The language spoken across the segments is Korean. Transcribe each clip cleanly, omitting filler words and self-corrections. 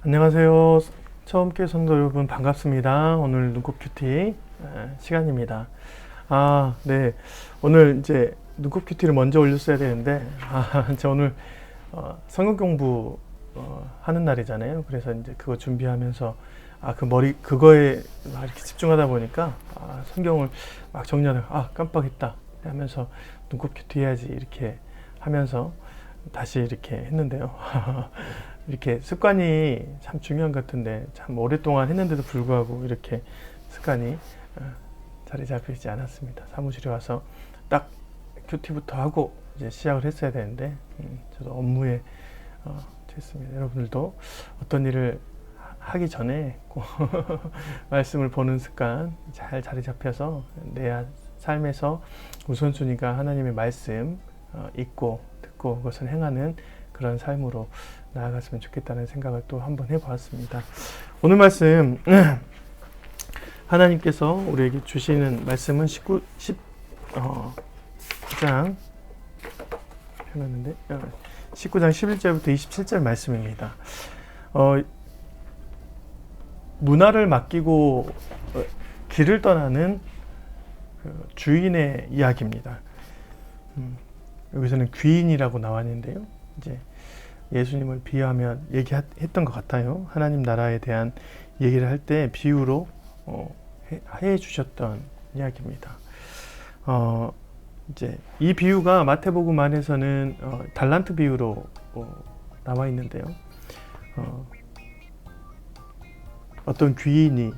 안녕하세요. 처음 께선도 여러분 반갑습니다. 오늘 눈곱 큐티 시간입니다. 네. 오늘 이제 눈곱 큐티를 먼저 올렸어야 되는데, 저 오늘 성경 공부 하는 날이잖아요. 그래서 이제 그거 준비하면서 그거에 막 이렇게 집중하다 보니까 성경을 막 정리하다가 깜빡했다 하면서 눈곱 큐티 해야지 이렇게 하면서 다시 이렇게 했는데요. 이렇게 습관이 참 중요한 것 같은데 참 오랫동안 했는데도 불구하고 이렇게 습관이 자리 잡히지 않았습니다. 사무실에 와서 딱 큐티부터 하고 이제 시작을 했어야 되는데 저도 업무에 됐습니다. 여러분들도 어떤 일을 하기 전에 꼭 말씀을 보는 습관 잘 자리 잡혀서 내 삶에서 우선순위가 하나님의 말씀 읽고 듣고 그것을 행하는 그런 삶으로 나아갔으면 좋겠다는 생각을 또 한번 해보았습니다. 오늘 말씀 하나님께서 우리에게 주시는 말씀은 19장 해놨는데 19장 11절부터 27절 말씀입니다. 문화를 맡기고 길을 떠나는 주인의 이야기입니다. 여기서는 귀인이라고 나왔는데요. 이제 예수님을 비유하며 얘기했던 것 같아요. 하나님 나라에 대한 얘기를 할 때 비유로 해 주셨던 이야기입니다. 이제 이 비유가 마태복음 안에서는 달란트 비유로 나와 있는데요. 어떤 귀인이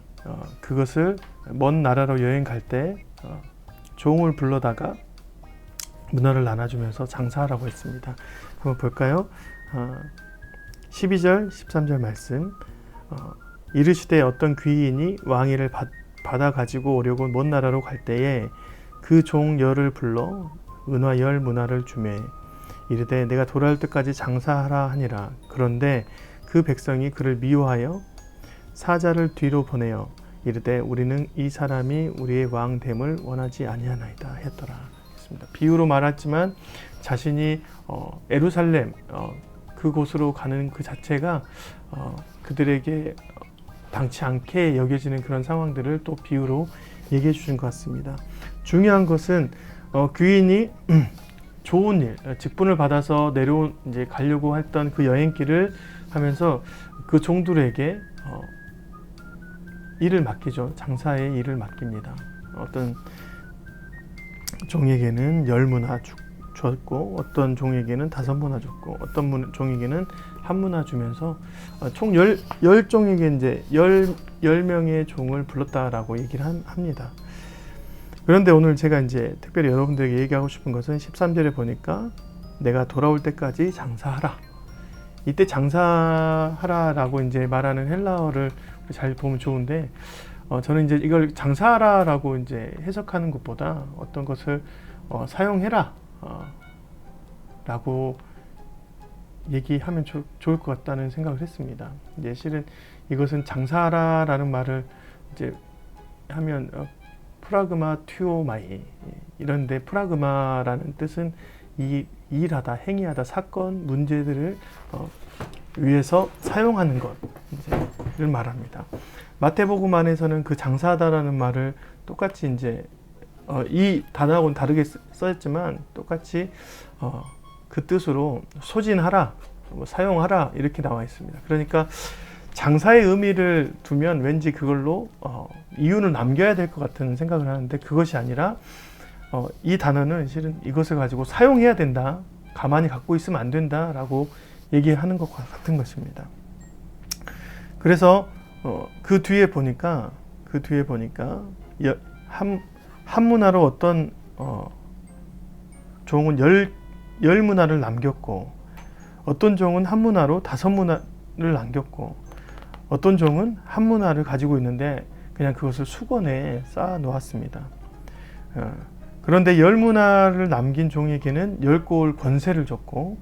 그것을 먼 나라로 여행 갈 때 종을 불러다가 문화를 나눠주면서 장사하라고 했습니다. 한번 볼까요? 12절, 13절 말씀. 이르시되 어떤 귀인이 왕위를 받아 가지고 오려고 먼 나라로 갈 때에 그 종 열을 불러 은화 열 문화를 주매 이르되 내가 돌아올 때까지 장사하라 하니라. 그런데 그 백성이 그를 미워하여 사자를 뒤로 보내어 이르되 우리는 이 사람이 우리의 왕됨을 원하지 아니하나이다 했더라. 비유로 말했지만 자신이 예루살렘 그곳으로 가는 그 자체가 그들에게 당치 않게 여겨지는 그런 상황들을 또 비유로 얘기해 주신 것 같습니다. 중요한 것은 귀인이 좋은 일, 직분을 받아서 이제 가려고 했던 그 여행길을 하면서 그 종들에게 일을 맡기죠. 장사의 일을 맡깁니다. 어떤 종에게는 10문화 줬고 어떤 종에게는 5문화 줬고 어떤 종에게는 1문화 주면서 총 10종에게 이제 10명의 종을 불렀다라고 얘기를 합니다. 그런데 오늘 제가 이제 특별히 여러분들에게 얘기하고 싶은 것은 13절에 보니까 내가 돌아올 때까지 장사하라. 이때 장사하라라고 이제 말하는 헬라어를 잘 보면 좋은데 저는 이제 이걸 장사하라라고 이제 해석하는 것보다 어떤 것을 사용해라 라고 얘기하면 좋을 것 같다는 생각을 했습니다. 이제 실은 이것은 장사하라라는 말을 이제 하면 프라그마 튜오마이 이런데 프라그마라는 뜻은 일하다, 행위하다, 사건, 문제들을 위해서 사용하는 것을 말합니다. 마태복음 안에서는 그 장사하다라는 말을 똑같이 이제 이 단어하고는 다르게 써있지만 똑같이 그 뜻으로 소진하라, 사용하라 이렇게 나와 있습니다. 그러니까 장사의 의미를 두면 왠지 그걸로 이유는 남겨야 될 것 같은 생각을 하는데 그것이 아니라 이 단어는 실은 이것을 가지고 사용해야 된다, 가만히 갖고 있으면 안 된다라고 얘기하는 것과 같은 것입니다. 그래서 그 뒤에 보니까 한 문화로 어떤 종은 10문화를 남겼고 어떤 종은 한 문화로 5문화를 남겼고 어떤 종은 한 문화를 가지고 있는데 그냥 그것을 수건에 쌓아 놓았습니다. 그런데 10문화를 남긴 종에게는 10고을 권세를 줬고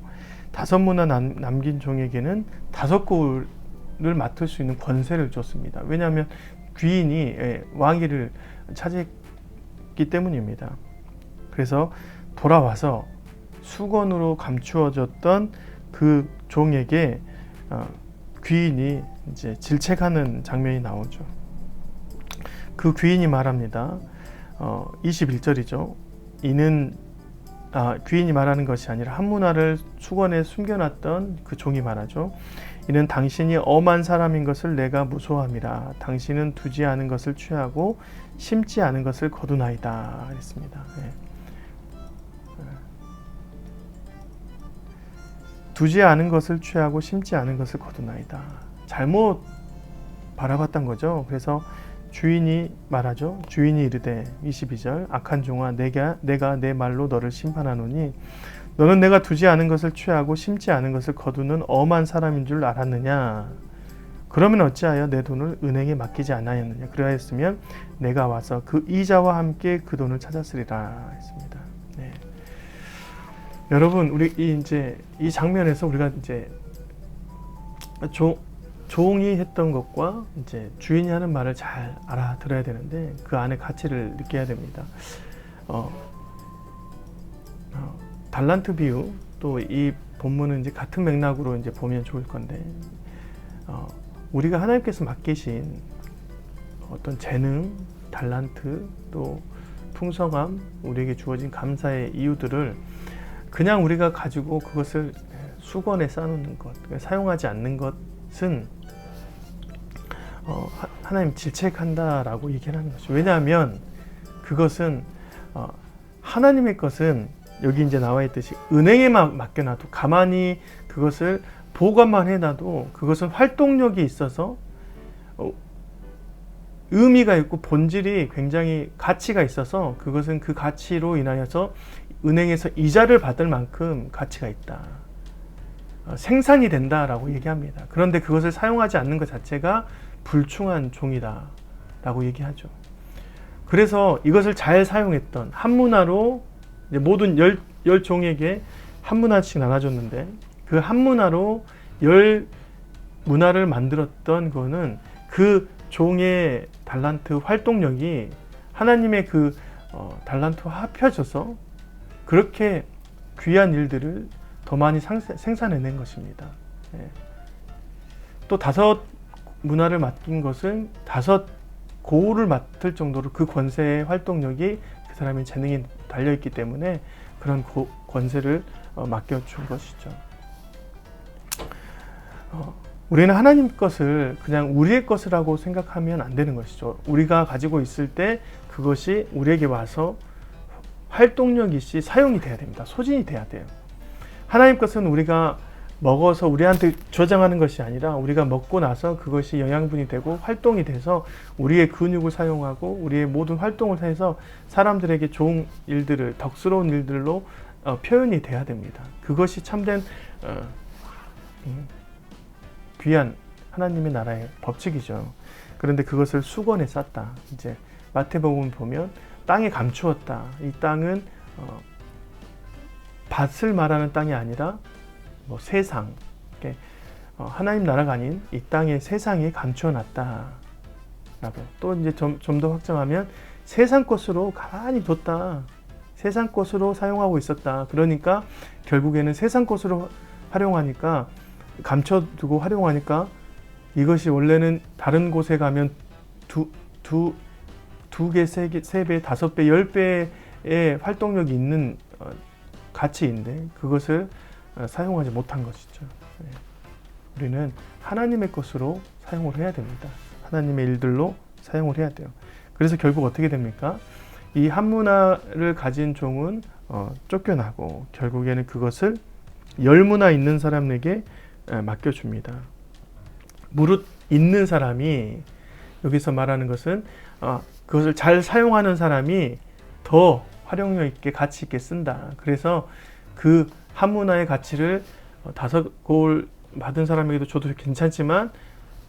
5문화 남긴 종에게는 5고을을 맡을 수 있는 권세를 줬습니다. 왜냐하면 귀인이 왕위를 차지했기 때문입니다. 그래서 돌아와서 수건으로 감추어졌던 그 종에게 귀인이 이제 질책하는 장면이 나오죠. 그 귀인이 말합니다. 21절이죠. 귀인이 말하는 것이 아니라 한 문화를 수건에 숨겨놨던 그 종이 말하죠. 이는 당신이 엄한 사람인 것을 내가 무서워함이라. 당신은 두지 않은 것을 취하고 심지 않은 것을 거두나이다 했습니다. 네. 두지 않은 것을 취하고 심지 않은 것을 거두나이다. 잘못 바라봤던 거죠. 그래서 주인이 말하죠. 주인이 이르되 22절 악한 종아 내가 내 말로 너를 심판하노니 너는 내가 두지 않은 것을 취하고 심지 않은 것을 거두는 엄한 사람인 줄 알았느냐. 그러면 어찌하여 내 돈을 은행에 맡기지 않았느냐. 그러하였으면 내가 와서 그 이자와 함께 그 돈을 찾았으리라 했습니다. 네. 여러분, 우리 이 장면에서 우리가 이제 종이 했던 것과 이제 주인이 하는 말을 잘 알아들어야 되는데 그 안에 가치를 느껴야 됩니다. 달란트 비유, 또 이 본문은 이제 같은 맥락으로 이제 보면 좋을 건데, 우리가 하나님께서 맡기신 어떤 재능, 달란트, 또 풍성함, 우리에게 주어진 감사의 이유들을 그냥 우리가 가지고 그것을 수건에 싸놓는 것, 사용하지 않는 것은 하나님 질책한다라고 얘기를 하는 것이죠. 왜냐하면 그것은 하나님의 것은 여기 이제 나와 있듯이 은행에만 맡겨놔도 가만히 그것을 보관만 해놔도 그것은 활동력이 있어서 의미가 있고 본질이 굉장히 가치가 있어서 그것은 그 가치로 인하여서 은행에서 이자를 받을 만큼 가치가 있다. 생산이 된다라고 얘기합니다. 그런데 그것을 사용하지 않는 것 자체가 불충한 종이다 라고 얘기하죠. 그래서 이것을 잘 사용했던 한 문화로 이제 모든 열 종에게 한 문화씩 나눠줬는데 그 한 문화로 열 문화를 만들었던 거는 그 종의 달란트 활동력이 하나님의 그 달란트와 합쳐져서 그렇게 귀한 일들을 더 많이 생산해낸 것입니다. 예. 또 5 문화를 맡긴 것은 5 고우를 맡을 정도로 그 권세의 활동력이 그 사람의 재능이 달려있기 때문에 그런 권세를 맡겨준 것이죠. 우리는 하나님 것을 그냥 우리의 것이라고 생각하면 안 되는 것이죠. 우리가 가지고 있을 때 그것이 우리에게 와서 활동력 있이 사용이 돼야 됩니다. 소진이 돼야 돼요. 하나님 것은 우리가 먹어서 우리한테 저장하는 것이 아니라 우리가 먹고 나서 그것이 영양분이 되고 활동이 돼서 우리의 근육을 사용하고 우리의 모든 활동을 해서 사람들에게 좋은 일들을, 덕스러운 일들로 표현이 돼야 됩니다. 그것이 참된 귀한 하나님의 나라의 법칙이죠. 그런데 그것을 수건에 쌌다. 이제 마태복음 보면 땅에 감추었다. 이 땅은 밭을 말하는 땅이 아니라 세상, 하나님 나라가 아닌 이 땅의 세상에 감추어놨다. 라고. 또 이제 좀 더 확정하면 세상 것으로 가만히 뒀다. 세상 것으로 사용하고 있었다. 그러니까 결국에는 세상 것으로 활용하니까 감춰두고 활용하니까 이것이 원래는 다른 곳에 가면 두 개, 세 배, 5배, 10배의 활동력이 있는 가치인데 그것을 사용하지 못한 것이죠. 우리는 하나님의 것으로 사용을 해야 됩니다. 하나님의 일들로 사용을 해야 돼요. 그래서 결국 어떻게 됩니까? 이 한 문화를 가진 종은 쫓겨나고 결국에는 그것을 10문화 있는 사람에게 맡겨줍니다. 무릇 있는 사람이, 여기서 말하는 것은 그것을 잘 사용하는 사람이 더 활용력 있게 가치 있게 쓴다. 그래서 그 한 문화의 가치를 5고을 받은 사람에게도 줘도 괜찮지만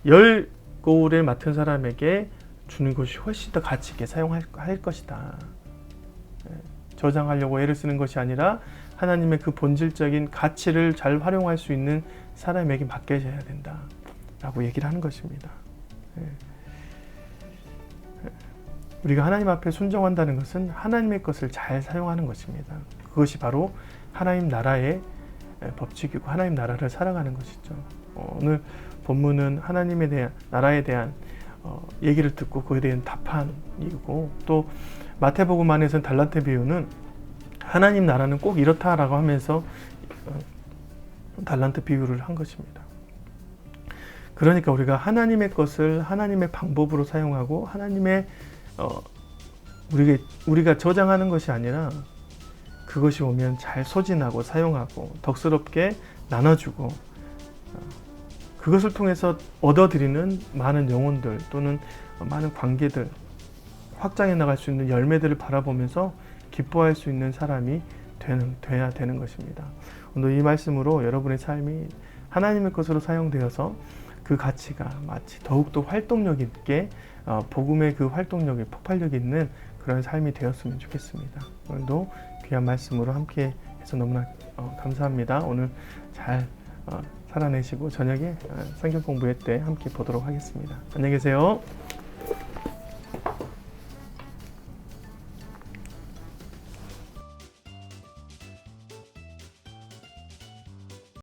10고을을 맡은 사람에게 주는 것이 훨씬 더 가치 있게 사용할 것이다. 저장하려고 애를 쓰는 것이 아니라 하나님의 그 본질적인 가치를 잘 활용할 수 있는 사람에게 맡겨져야 된다 라고 얘기를 하는 것입니다. 우리가 하나님 앞에 순종한다는 것은 하나님의 것을 잘 사용하는 것입니다. 그것이 바로 하나님 나라의 법칙이고 하나님 나라를 살아가는 것이죠. 오늘 본문은 하나님에 대한 나라에 대한 얘기를 듣고 그에 대한 답한이고, 또 마태복음 안에서는 달란트 비유는 하나님 나라는 꼭 이렇다라고 하면서 달란트 비유를 한 것입니다. 그러니까 우리가 하나님의 것을 하나님의 방법으로 사용하고 하나님의 우리가 저장하는 것이 아니라 그것이 오면 잘 소진하고 사용하고 덕스럽게 나눠주고 그것을 통해서 얻어들이는 많은 영혼들 또는 많은 관계들, 확장해 나갈 수 있는 열매들을 바라보면서 기뻐할 수 있는 사람이 돼야 되는 것입니다. 오늘 이 말씀으로 여러분의 삶이 하나님의 것으로 사용되어서 그 가치가 마치 더욱더 활동력 있게 복음의 그 활동력이 폭발력 있는 그런 삶이 되었으면 좋겠습니다. 오늘도 귀한 말씀으로 함께 해서 너무나 감사합니다. 오늘 잘 살아내시고 저녁에 성경 공부회 때 함께 보도록 하겠습니다. 안녕히 계세요.